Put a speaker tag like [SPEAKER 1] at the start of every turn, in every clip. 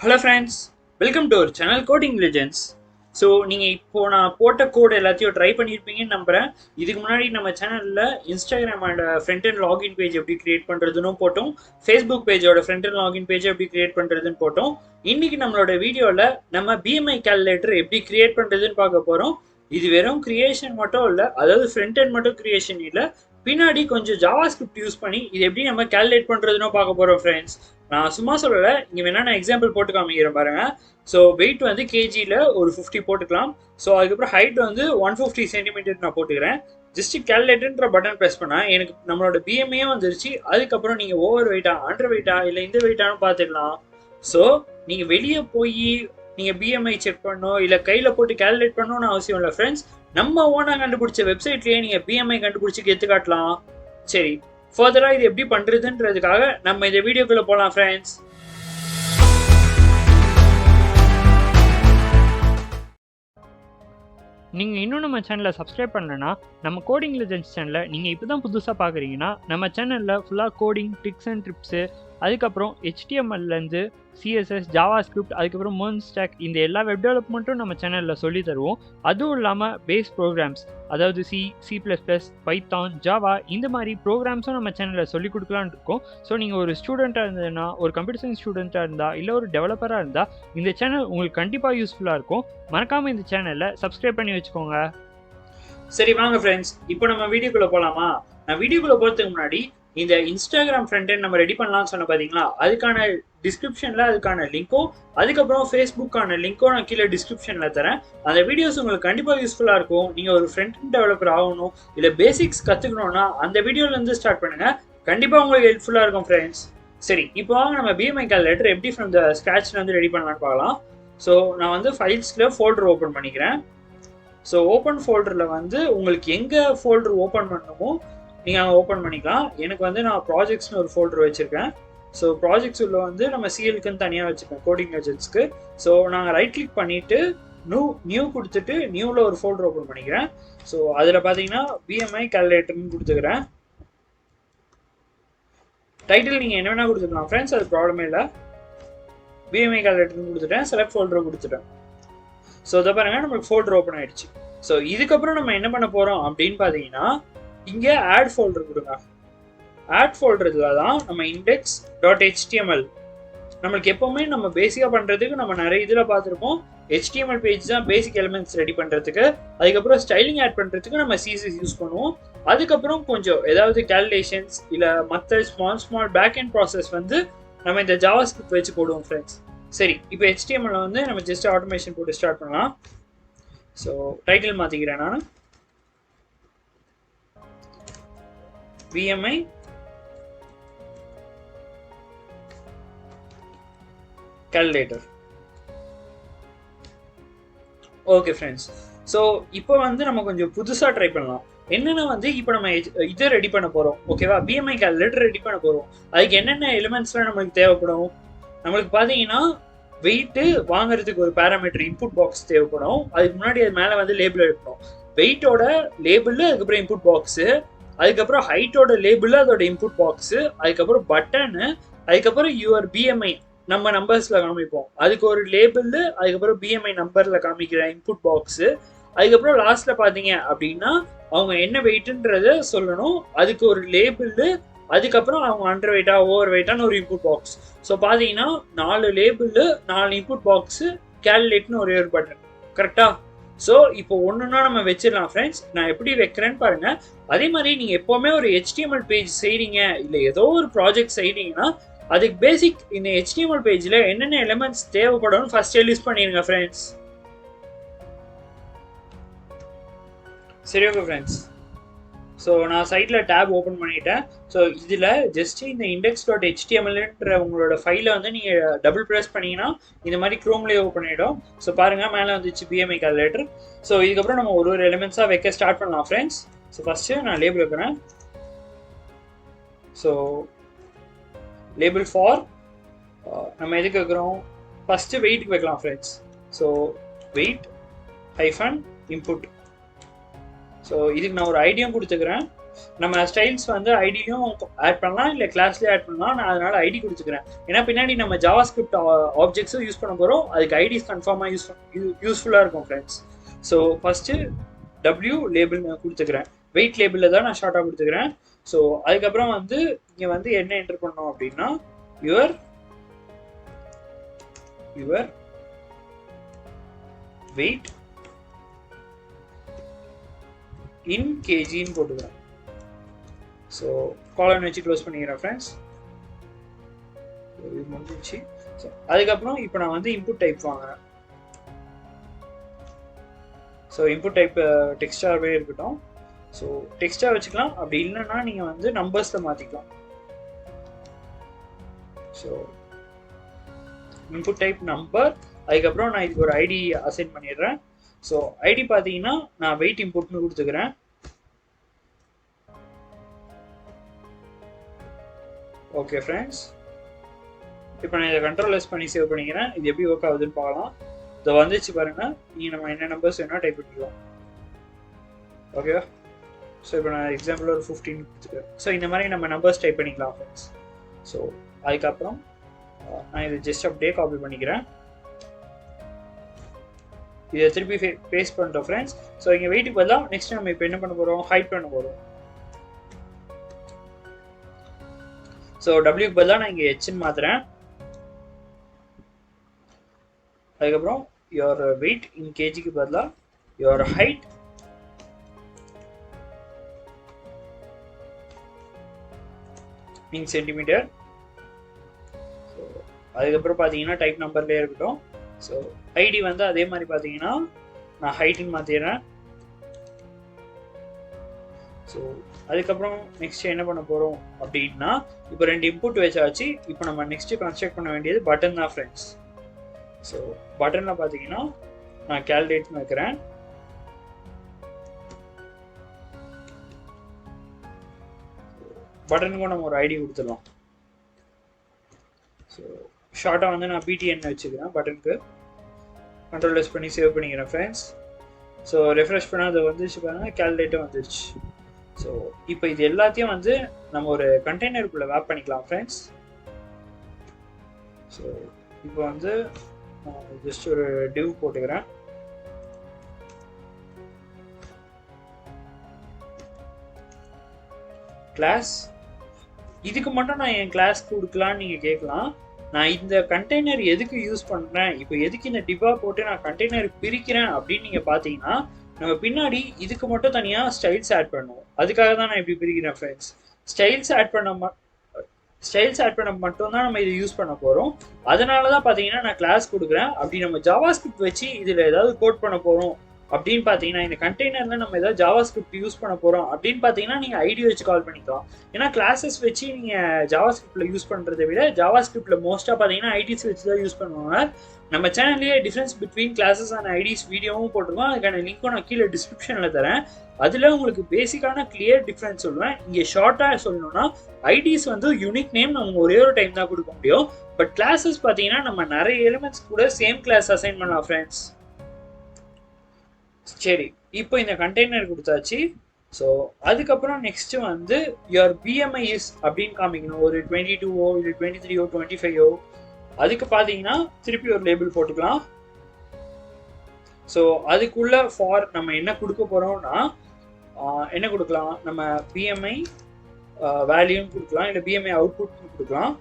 [SPEAKER 1] Hello friends, welcome to our channel Coding Legends. So நீங்கள் இப்போ நான் போட்ட கோட் எல்லாத்தையும் ட்ரை பண்ணியிருப்பீங்கன்னு நம்புகிறேன். இதுக்கு முன்னாடி நம்ம சேனலில் Instagram and front and login page எப்படி கிரியேட் பண்ணுறதுன்னு போட்டோம், ஃபேஸ்புக் பேஜோட ஃப்ரண்ட் அண்ட் லாகின் பேஜ் எப்படி கிரியேட் பண்ணுறதுன்னு போட்டோம். இன்னைக்கு நம்மளோட வீடியோவில் நம்ம BMI கால்குலேட்டர் எப்படி கிரியேட் பண்ணுறதுன்னு பார்க்க போகிறோம். இது வெறும் கிரியேஷன் மட்டும் இல்லை, அதாவது ஃப்ரண்ட் அண்ட் மட்டும் கிரியேஷன் இல்லை, பின்னாடி கொஞ்சம் ஜாவா ஸ்கிரிப்ட் யூஸ் பண்ணி இது எப்படி நம்ம கால்குலேட் பண்ணுறதுன்னு பார்க்க போகிறோம் ஃப்ரெண்ட்ஸ். நான் சும்மா சொல்லலை, இங்கே வேணா நான் எக்ஸாம்பிள் போட்டு காமிக்கிறேன் பாருங்க. ஸோ வெயிட் வந்து கேஜியில் ஒரு 50 போட்டுக்கலாம். ஸோ அதுக்கப்புறம் ஹைட் வந்து 150 சென்டிமீட்டர் நான் போட்டுக்கிறேன். ஜஸ்ட் கேல்குலேட்டர்ன்ற பட்டன் ப்ரெஸ் பண்ணால் எனக்கு நம்மளோட பிஎம்ஐயே வந்துருச்சு. அதுக்கப்புறம் நீங்கள் ஓவர் வெயிட்டா, அண்டர் வெயிட்டா, இல்லை இந்த வெயிட்டானு பார்த்துக்கலாம். ஸோ நீங்கள் வெளியே போய் நீங்கள் பிஎம்ஐ செக் பண்ணணும், இல்லை கையில் போட்டு கேல்குலேட் பண்ணணும்னு அவசியம் இல்லை ஃப்ரெண்ட்ஸ். நம்ம ஓனாக கண்டுபிடிச்ச வெப்சைட்லேயே நீங்கள் பிஎம்ஐ கண்டுபிடிச்சி எடுத்து காட்டலாம். சரி, ஃபர்தராக இது எப்படி பண்ணுறதுன்றதுக்காக நம்ம இந்த வீடியோக்குள்ளே போகலாம் ஃப்ரெண்ட்ஸ்.
[SPEAKER 2] நீங்கள் இன்னும் நம்ம சேனலை சப்ஸ்கிரைப் பண்ணலன்னா, நம்ம கோடிங் லெஜெண்ட்ஸ் சேனலை நீங்கள் இப்போ தான் புதுசாக பார்க்குறீங்கன்னா, நம்ம சேனலில் ஃபுல்லாக கோடிங் ட்ரிக்ஸ் அண்ட் ட்ரிப்ஸு, அதுக்கப்புறம் HTMLலேருந்து CSS, ஜாவா ஸ்கிரிப்ட், அதுக்கப்புறம் மோன் ஸ்டாக், இந்த எல்லா வெப் டெவலப்மெண்ட்டும் நம்ம சேனலில் சொல்லி தருவோம். அதுவும் இல்லாமல் பேஸ் ப்ரோக்ராம்ஸ், அதாவது C++, பைத்தான், ஜாவா, இந்த மாதிரி ப்ரோக்ராம்ஸும் நம்ம சேனலில் சொல்லிக் கொடுக்கலான்னு இருக்கோம். ஸோ நீங்கள் ஒரு ஸ்டூடெண்ட்டாக இருந்ததுன்னா, ஒரு கம்ப்யூட்டர் சயின்ஸ் ஸ்டூடெண்ட்டாக இருந்தால், இல்லை ஒரு டெவலப்பராக இருந்தால், இந்த சேனல் உங்களுக்கு கண்டிப்பாக யூஸ்ஃபுல்லாக இருக்கும். மறக்காமல் இந்த சேனலை சப்ஸ்கிரைப் பண்ணி வச்சுக்கோங்க.
[SPEAKER 1] சரி வாங்க ஃப்ரெண்ட்ஸ், இப்போ நம்ம வீடியோக்குள்ளே போகலாமா? நான் வீடியோக்குள்ளே போகிறதுக்கு முன்னாடி இந்த இன்ஸ்டாகிராம் ஃப்ரண்ட் எண்ட் நம்ம ரெடி பண்ணலாம்னு சொன்ன பார்த்தீங்களா, அதுக்கான டிஸ்கிரிப்ஷனில் அதுக்கான லிங்க்கும், அதுக்கப்புறம் ஃபேஸ்புக்கான லிங்க்கும் நான் கீழே டிஸ்கிரிப்ஷனில் தரேன். அந்த வீடியோஸ் உங்களுக்கு கண்டிப்பாக யூஸ்ஃபுல்லாக இருக்கும். நீங்கள் ஒரு ஃப்ரண்ட் எண்ட் டெவலப்பர் ஆகணும், இல்லை பேசிக்ஸ் கற்றுக்கணுன்னா அந்த வீடியோலேருந்து ஸ்டார்ட் பண்ணுங்கள். கண்டிப்பாக உங்களுக்கு ஹெல்ப்ஃபுல்லாக இருக்கும் ஃப்ரெண்ட்ஸ். சரி, இப்போ வாங்க நம்ம BMI கால்குலேட்டர் எப்படி ஃப்ரம் த ஸ்க்ராட்சில் வந்து ரெடி பண்ணலான்னு பார்க்கலாம். ஸோ நான் வந்து ஃபைல்ஸில் ஃபோல்டர் ஓப்பன் பண்ணிக்கிறேன். ஸோ ஓப்பன் ஃபோல்டரில் வந்து உங்களுக்கு எங்கே ஃபோல்டர் ஓப்பன் பண்ணணுமோ நீங்கள் அங்கே ஓப்பன் பண்ணிக்கலாம். எனக்கு வந்து நான் ப்ராஜெக்ட்ஸ்னு ஒரு ஃபோல்டர் வச்சுருக்கேன். ஸோ ப்ராஜெக்ட்ஸ் உள்ள வந்து நம்ம சிஎலுக்குன்னு தனியாக வச்சுருக்கேன், கோடிங் லெஜெண்ட்ஸ்க்கு. ஸோ நாங்கள் ரைட் கிளிக் பண்ணிவிட்டு நியூ கொடுத்துட்டு நியூவில் ஒரு ஃபோல்டர் ஓப்பன் பண்ணிக்கிறேன். ஸோ அதில் பார்த்தீங்கன்னா BMI கால்குலேட்டர்னு கொடுத்துக்கிறேன். டைட்டில் நீங்கள் என்ன வேணால் கொடுத்துக்கலாம் ஃப்ரெண்ட்ஸ், அது ப்ராப்ளமே இல்லை. BMI கால்குலேட்டர்னு கொடுத்துட்டேன், செலக்ட் ஃபோல்டரை கொடுத்துட்டேன். ஸோ இதை பாருங்கள், நம்மளுக்கு ஃபோல்டர் ஓப்பன் ஆகிடுச்சு. ஸோ இதுக்கப்புறம் நம்ம என்ன பண்ண போகிறோம் அப்படின்னு பார்த்தீங்கன்னா, இங்கே ஆட் ஃபோல்டர் கொடுங்க. ஆட் ஃபோல்டரில் தான் நம்ம index.html, நம்மளுக்கு எப்போவுமே நம்ம பேசிக்காக பண்ணுறதுக்கு நம்ம நிறைய இதில் பார்த்துருப்போம். HTML பேஜ் தான் பேசிக் எலிமெண்ட்ஸ் ரெடி பண்ணுறதுக்கு. அதுக்கப்புறம் ஸ்டைலிங் ஆட் பண்ணுறதுக்கு நம்ம CSS யூஸ் பண்ணுவோம். அதுக்கப்புறம் கொஞ்சம் ஏதாவது கேல்குலேஷன்ஸ் இல்லை மற்ற ஸ்மால் பேக் அண்ட் ப்ராசஸ் வந்து நம்ம இந்த ஜாவா ஸ்கிரிப்ட் வச்சு போடுவோம் ஃப்ரெண்ட்ஸ். சரி, இப்போ HTML வந்து நம்ம ஜஸ்ட் ஆட்டோமேஷன் போட்டு ஸ்டார்ட் பண்ணலாம். ஸோ டைட்டில் மாற்றிக்கிறேன் நான், BMI calculator. Okay friends, so இப்போ வந்து நம்ம கொஞ்சம் புதுசாக ட்ரை பண்ணலாம். என்னென்ன வந்து இப்போ நம்ம இதை ரெடி பண்ண போகிறோம், ஓகேவா? BMI கால்குலேட்டர் ரெடி பண்ண போகிறோம். அதுக்கு என்னென்ன எலிமெண்ட்ஸ்லாம் நம்மளுக்கு தேவைப்படும்? நம்மளுக்கு பார்த்தீங்கன்னா வெயிட்டு வாங்குறதுக்கு ஒரு பேராமீட்டர் இன்புட் பாக்ஸ் தேவைப்படும். அதுக்கு முன்னாடி அது மேலே வந்து லேபிள் எடுக்கணும். வெயிட்டோட லேபிள், அதுக்கப்புறம் இன்புட் பாக்ஸு, அதுக்கப்புறம் ஹைட்டோட லேபிள், அதோட இன்புட் பாக்ஸு, அதுக்கப்புறம் பட்டனு, அதுக்கப்புறம் யுவர் BMI நம்ம நம்பர்ஸில் காமிப்போம், அதுக்கு ஒரு லேபிள், அதுக்கப்புறம் BMI நம்பரில் காமிக்கிற இன்புட் பாக்ஸு, அதுக்கப்புறம் லாஸ்ட்டில் பார்த்தீங்க அப்படின்னா அவங்க என்ன வெயிட்டுன்றத சொல்லணும், அதுக்கு ஒரு லேபிள், அதுக்கப்புறம் அவங்க அண்டர் வெயிட்டா ஓவர் வெயிட்டான்னு ஒரு இன்புட் பாக்ஸ். ஸோ பார்த்தீங்கன்னா 4 லேபிள், 4 இன்புட் பாக்ஸு, கேல்குலேட்னு ஒரே ஒரு பட்டன். கரெக்டாக? ஸோ இப்போ ஒன்றுனா நம்ம வச்சிடலாம் ஃப்ரெண்ட்ஸ். நான் எப்படி வைக்கிறேன்னு பாருங்கள். அதே மாதிரி நீங்கள் எப்போவுமே ஒரு HTML பேஜ் செய்கிறீங்க, இல்லை ஏதோ ஒரு ப்ராஜெக்ட் செய்கிறீங்கன்னா அதுக்கு பேசிக் இந்த HTML பேஜில் என்னென்ன எலிமெண்ட்ஸ் தேவைப்படும் ஃபர்ஸ்ட் லிஸ்ட் பண்ணிடுங்க ஃப்ரெண்ட்ஸ். சரி, ஓகே ஃப்ரெண்ட்ஸ். ஸோ நான் சைட்டில் டேப் ஓப்பன் பண்ணிட்டேன். ஸோ இதில் ஜஸ்ட் இந்த index.htmlன்ற உங்களோட ஃபைலை வந்து நீங்கள் டபுள் ப்ரெஸ் பண்ணிங்கன்னா இந்த மாதிரி க்ரோம்லேயே ஓப்பன் ஆகிடும். ஸோ பாருங்கள், மேலே வந்துச்சு BMI கால்குலேட்டர். ஸோ இதுக்கப்புறம் நம்ம ஒரு எலிமெண்ட்ஸாக வைக்க ஸ்டார்ட் பண்ணலாம் ஃப்ரெண்ட்ஸ். ஸோ ஃபஸ்ட்டு நான் லேபிள் வைக்கிறேன். ஸோ லேபிள் ஃபார் நம்ம எதுக்கு வைக்கிறோம், ஃபஸ்ட்டு வெயிட்டுக்கு வைக்கலாம் friends. So weight -input. So இதுக்கு நான் ஒரு ஐடியும் கொடுத்துக்கிறேன். நம்ம ஸ்டைல்ஸ் வந்து ஐடியும் ஆட் பண்ணலாம், இல்லை கிளாஸ்லேயே ஆட் பண்ணலாம். நான் அதனால ஐடி கொடுத்துக்கிறேன். ஏன்னா பின்னாடி நம்ம ஜாவாஸ்கிரிப்ட் ஆப்ஜெக்ட்ஸும் யூஸ் பண்ண போகிறோம். அதுக்கு ஐடிஸ் கன்ஃபார்மாக யூஸ்ஃபுல்லாக இருக்கும் friends. So first W label நான் கொடுத்துக்கிறேன். வெயிட் லேபிளில் தான் நான் ஷார்ட்டாக கொடுத்துக்கிறேன். ஸோ அதுக்கப்புறம் வந்து இங்கே வந்து என்ன என்டர் பண்ணோம் அப்படின்னா யுவர் weight in kg ன்னு போட்டுக்கிறேன். ஸோ காலன் வச்சு க்ளோஸ் பண்ணிக்கிறேன் ஃப்ரெண்ட்ஸ். இது முடிஞ்சிச்சு. ஸோ அதுக்கப்புறம் இப்போ நான் வந்து இன்புட் டைப் வாங்குறேன். ஸோ இன்புட் டைப் டெக்ஸ்டாகவே இருக்கட்டும். ஸோ டெக்ஸ்டாக வச்சுக்கலாம். அப்படி இல்லைன்னா நீங்கள் வந்து நம்பர்ஸில் மாற்றிக்கலாம். ஸோ இன்புட் டைப் நம்பர், அதுக்கப்புறம் நான் இதுக்கு ஒரு ஐடி அசைன் பண்ணிடுறேன். ஸோ ஐடி பார்த்தீங்கன்னா நான் வெயிட் இன்புட்னு கொடுத்துக்கிறேன். ஓகே ஃப்ரெண்ட்ஸ், இப்போ நான் இதை கண்ட்ரோல் பண்ணி சேவ் பண்ணிக்கிறேன். இது எப்படி ஒர்க் ஆகுதுன்னு பார்க்கலாம். இதை வந்துச்சு பாருங்க. நீங்கள் நம்ம என்ன நம்பர்ஸ் வேணால் டைப் பண்ணிக்கலாம். ஓகேவா? ஸோ இப்போ நான் எக்ஸாம்பிள் ஒரு 15 கொடுத்துக்கிறேன். ஸோ இந்த மாதிரி நம்ம நம்பர்ஸ் டைப் பண்ணிக்கலாம் ஃப்ரெண்ட்ஸ். ஸோ அதுக்கப்புறம் நான் இதை ஜஸ்ட் அப்படியே காப்பி பண்ணிக்கிறேன். இதை திருப்பி பேஸ்ட் பண்ணிட்டோம் ஃப்ரெண்ட்ஸ். ஸோ இங்கே வெயிட்டுக்கு பதிலாக நெக்ஸ்ட் நம்ம இப்போ என்ன பண்ண போகிறோம், ஹைட் பண்ண போகிறோம். ஸோ டபிள்யூக்கு பதிலாக நான் இங்கே ஹெச்ன்னு மாற்றுறேன். அதுக்கப்புறம் யோர் வெயிட் இன் கேஜிக்கு பதிலாக your height in centimetre. So அதுக்கப்புறம் பார்த்தீங்கன்னா டைப் நம்பர்லேயே இருக்கட்டும். ஸோ ஐடி வந்து அதே மாதிரி பார்த்தீங்கன்னா நான் ஹைட்டுன்னு மாற்றிடுறேன். ஸோ அதுக்கப்புறம் நெக்ஸ்ட் என்ன பண்ண போகிறோம் அப்படின்னா இப்போ 2 இன்புட் வச்சாச்சு. இப்போ நம்ம நெக்ஸ்ட் கன்ஸ்ட்ரக்ட் பண்ண வேண்டியது பட்டன் தான் ஃப்ரெண்ட்ஸ். ஸோ பட்டனில் பார்த்தீங்கன்னா நான் கால்குலேட்னு வைக்கிறேன். பட்டனுக்கும் நம்ம ஒரு ஐடி கொடுத்துடலாம். ஸோ ஷார்ட்டாக வந்து நான் பிடிஎன் வச்சுக்கிறேன் பட்டனுக்கு. கண்ட்ரோல் எஸ் பண்ணி சேவ் பண்ணிக்கிறேன் ஃப்ரெண்ட்ஸ். ஸோ ரெஃப்ரெஷ் பண்ணால் அது வந்துச்சு பாருங்கள், கால்குலேட்டும் வந்துருச்சு. ஸோ இப்போ இது எல்லாத்தையும் வந்து நம்ம ஒரு கண்டெய்னருக்குள்ளே வேப் பண்ணிக்கலாம் ஃப்ரெண்ட்ஸ். ஸோ இப்போ வந்து ஜஸ்ட் ஒரு டிவ் போட்டுக்கிறேன். கிளாஸ், இதுக்கு மட்டும் நான் என் கிளாஸ் கொடுக்கலான்னு நீங்கள் கேட்கலாம். நான் இந்த கண்டெய்னர் எதுக்கு யூஸ் பண்ணுறேன், இப்போ எதுக்கு இந்த டிப்பா போட்டு நான் கண்டெய்னர் பிரிக்கிறேன் அப்படின்னு நீங்கள் பார்த்தீங்கன்னா நம்ம பின்னாடி இதுக்கு மட்டும் தனியாக ஸ்டைல்ஸ் ஆட் பண்ணுவோம். அதுக்காக தான் நான் இப்படி பிரிக்கிறேன் ஃப்ரெண்ட்ஸ். ஸ்டைல்ஸ் ஆட் பண்ண மட்டும் தான் நம்ம இதை யூஸ் பண்ண போகிறோம். அதனால தான் பார்த்தீங்கன்னா நான் கிளாஸ் கொடுக்குறேன். அப்படி நம்ம ஜாவாஸ்கிரிப்ட் வச்சு இதில் ஏதாவது கோட் பண்ண போகிறோம் அப்படின்னு பார்த்தீங்கன்னா இந்த கண்டெய்னரில் நம்ம ஏதாவது ஜாவாஸ்கிரிப்ட் யூஸ் பண்ண போகிறோம் அப்படின்னு பார்த்தீங்கன்னா நீங்கள் ஐடி வச்சு கால் பண்ணிக்கலாம். ஏன்னா கிளாஸஸ் வச்சு நீங்கள் ஜாவாஸ்கிரிப்டில் யூஸ் பண்ணுறதை விட ஜாவாஸ்கிரிப்டில் மோஸ்ட்டாக பார்த்தீங்கன்னா ஐடிஸ் வச்சு தான் யூஸ் பண்ணுவாங்க. நம்ம சேனல்லேயே difference between classes and IDs வீடியோவும் போட்டிருக்கோம். அதுக்கான லிங்க்கும் நான் கீழே டிஸ்கிரிப்ஷனில் தரேன். அதில் உங்களுக்கு பேசிக்கான கிளியர் டிஃப்ரென்ஸ் சொல்லுவேன். இங்கே ஷார்ட்டாக சொல்லணும்னா ஐடிஸ் வந்து யூனிக் நேம் நம்ம ஒரே ஒரு டைம் தான் கொடுக்க முடியும். பட் கிளாஸஸ் பார்த்தீங்கன்னா நம்ம நிறைய எலிமெண்ட்ஸ் கூட சேம் கிளாஸ் அசைன் பண்ணலாம் ஃப்ரெண்ட்ஸ். சரி, இப்போ இந்த கண்டெய்னர் கொடுத்தாச்சு. ஸோ அதுக்கப்புறம் நெக்ஸ்ட் வந்து யுவர் பிஎம்ஐ இஸ் அப்படின்னு காமிக்கணும். ஒரு 22ஓ இல்லை 23ஓ 25ஓ அதுக்கு பார்த்தீங்கன்னா திருப்பி ஒரு லேபிள் போட்டுக்கலாம். ஸோ அதுக்குள்ள ஃபார் நம்ம என்ன கொடுக்க போகிறோம்னா என்ன கொடுக்கலாம், நம்ம பிஎம்ஐ வேல்யூன்னு கொடுக்கலாம், இல்லை பிஎம்ஐ அவுட்புட்னு கொடுக்கலாம்.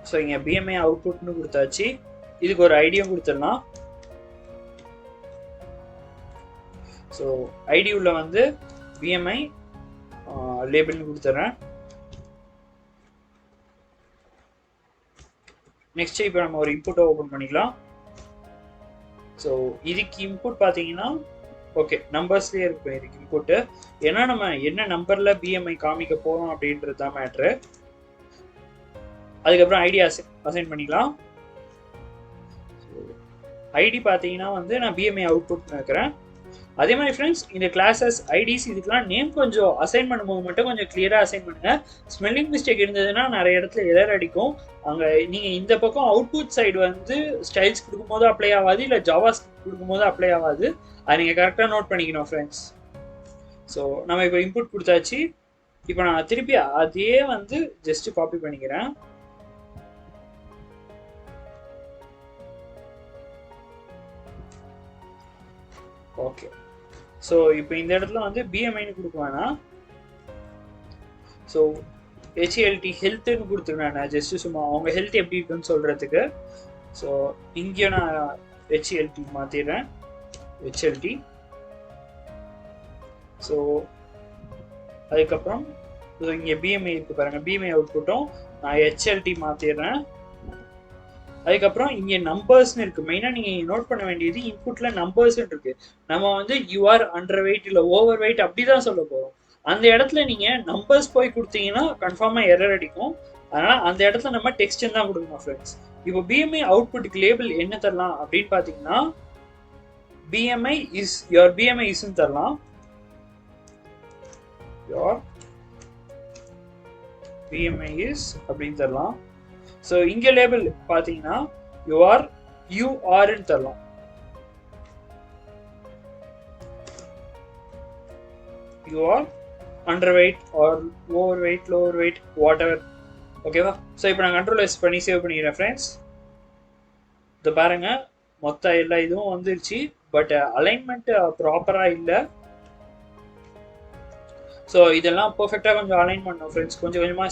[SPEAKER 1] ஸோ இங்கே பிஎம்ஐ அவுட்புட்னு கொடுத்தாச்சு. இதுக்கு ஒரு ஐடியும் கொடுத்துடலாம். ஸோ ஐடி உள்ள வந்து பிஎம்ஐ லேபிள்னு கொடுத்துட்றேன். நெக்ஸ்ட் இப்போ நம்ம ஒரு இன்புட்டை ஓப்பன் பண்ணிக்கலாம். ஸோ இதுக்கு இன்புட் பார்த்தீங்கன்னா ஓகே நம்பர்ஸ்லேயே இருக்கும் இதுக்கு இன்புட்டு. ஏன்னா நம்ம என்ன நம்பரில் பிஎம்ஐ காமிக்க போகிறோம் அப்படின்றது தான் மேட்ரு. அதுக்கப்புறம் ஐடி அசைன் பண்ணிக்கலாம். ஐடி பார்த்தீங்கன்னா வந்து நான் பிஎம்ஐ அவுட்புட் வைக்கிறேன். அதே மாதிரி ஃப்ரெண்ட்ஸ் இந்த கிளாஸஸ் ஐடிஸ் இதுக்கெல்லாம் நேம் கொஞ்சம் அசைன் பண்ணும்போது மட்டும் கொஞ்சம் கிளியராக அசைன் பண்ணுங்க. ஸ்மெல்லிங் மிஸ்டேக் இருந்ததுன்னா நிறைய இடத்துல எரர் அடிக்கும். அங்கே நீங்கள் இந்த பக்கம் அவுட்புட் சைடு வந்து ஸ்டைல்ஸ் கொடுக்கும்போது அப்ளை ஆகாது, இல்லை ஜாவா ஸ்கிரிப்ட் கொடுக்கும்போது அப்ளை ஆகாது. அதை நீங்கள் கரெக்டாக நோட் பண்ணிக்கணும் ஃப்ரெண்ட்ஸ். ஸோ நம்ம இப்போ இன்புட் கொடுத்தாச்சு. இப்போ நான் திருப்பி அதே வந்து ஜஸ்ட் காப்பி பண்ணிக்கிறேன். ஓகே, ஸோ இப்போ இந்த இடத்துல வந்து பிஎம்ஐன்னு கொடுக்க வேணாம். ஸோ ஹெச்எல்டி ஹெல்த்துன்னு கொடுத்துருவேன் நான், ஜஸ்ட் சும்மா அவங்க ஹெல்த் எப்படி இருக்குன்னு சொல்கிறதுக்கு. ஸோ இங்கே நான் ஹெச்எல்டி மாற்றிடுறேன், ஹெச்எல்டி. ஸோ அதுக்கப்புறம் இங்கே பிஎம்ஐ இருக்கு பாருங்கள், பிஎம்ஐ அவுட்புட்டும் நான் ஹெச்எல்டி மாற்றிடுறேன். அதுக்கப்புறம் இங்கே நம்பர்ஸ்னு இருக்கு. மெயினாக நீங்கள் நோட் பண்ண வேண்டியது இன்புட்டில் நம்பர்ஸ்ன்னு இருக்கு. நம்ம வந்து யூஆர் அண்டர் வெயிட் இல்லை ஓவர் வெயிட் அப்படி தான் சொல்ல போகிறோம். அந்த இடத்துல நீங்கள் நம்பர்ஸ் போய் கொடுத்தீங்கன்னா கன்ஃபார்மாக எரர் அடிக்கும். அதனால் அந்த இடத்துல நம்ம டெக்ஸ்ட்னு தான் கொடுக்கணும் ஃப்ரெண்ட்ஸ். இப்போ பிஎம்ஐ அவுட்புட்டுக்கு லேபிள் என்ன தரலாம் அப்படின்னு பார்த்தீங்கன்னா பிஎம்ஐ இஸ் யோர் பிஎம்ஐ இஸ்ன்னு தரலாம். யோர் பிஎம்ஐ இஸ் அப்படின்னு தரலாம். ஸோ இங்கே லேபிள் பார்த்தீங்கன்னா யூஆர்ன்னு தரலாம். UR under weight or over weight lower weight whatever. ஓகேவா? ஸோ இப்போ நான் கண்ட்ரோல் எஸ் பண்ணி சேவ் பண்ணிக்கிறேன் ஃப்ரெண்ட்ஸ். இதை பாருங்க, மொத்த எல்லா இதுவும் வந்துருச்சு. பட் அலைன்மெண்ட் ப்ராப்பராக இல்லை. ஸோ இதெல்லாம் பர்ஃபெக்டாக கொஞ்சம் அலைன் பண்ணணும் ஃப்ரெண்ட்ஸ். கொஞ்சம் கொஞ்சமாக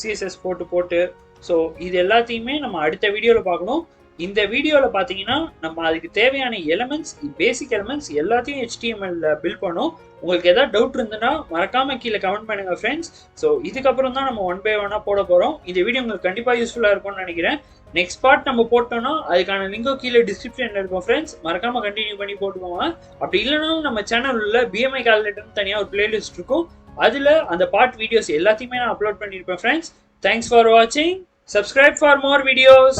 [SPEAKER 1] சிஎஸ்எஸ் போட்டு ஸோ இது எல்லாத்தையுமே நம்ம அடுத்த வீடியோவில் பார்க்கணும். இந்த வீடியோவில் பார்த்தீங்கன்னா நம்ம அதுக்கு தேவையான எலமெண்ட்ஸ், பேசிக் எலமெண்ட்ஸ் எல்லாத்தையும் HTML பில்ட் பண்ணோம். உங்களுக்கு எதாவது டவுட் இருந்ததுன்னா மறக்காமல் கீழே கமெண்ட் பண்ணுங்க ஃப்ரெண்ட்ஸ். ஸோ இதுக்கப்புறம் தான் நம்ம 1 by 1 போட போகிறோம். இந்த வீடியோ உங்களுக்கு கண்டிப்பாக யூஸ்ஃபுல்லாக இருக்கும்னு நினைக்கிறேன். நெக்ஸ்ட் பார்ட் நம்ம போட்டோம்னா அதுக்கான லிங்கோ கீழே டிஸ்கிரிப்ஷனில் இருக்கும் ஃப்ரெண்ட்ஸ். மறக்காமல் கண்டினியூ பண்ணி போட்டுக்கோங்க. அப்படி இல்லைனாலும் நம்ம சேனல் உள்ள BMI கால்குலேட்டர்னு தனியாக ஒரு பிளேலிஸ்ட் இருக்கும். அதில் அந்த பார்ட் வீடியோஸ் எல்லாத்தையுமே நான் அப்லோட் பண்ணியிருப்பேன் friends. Thanks for watching. Subscribe for more videos.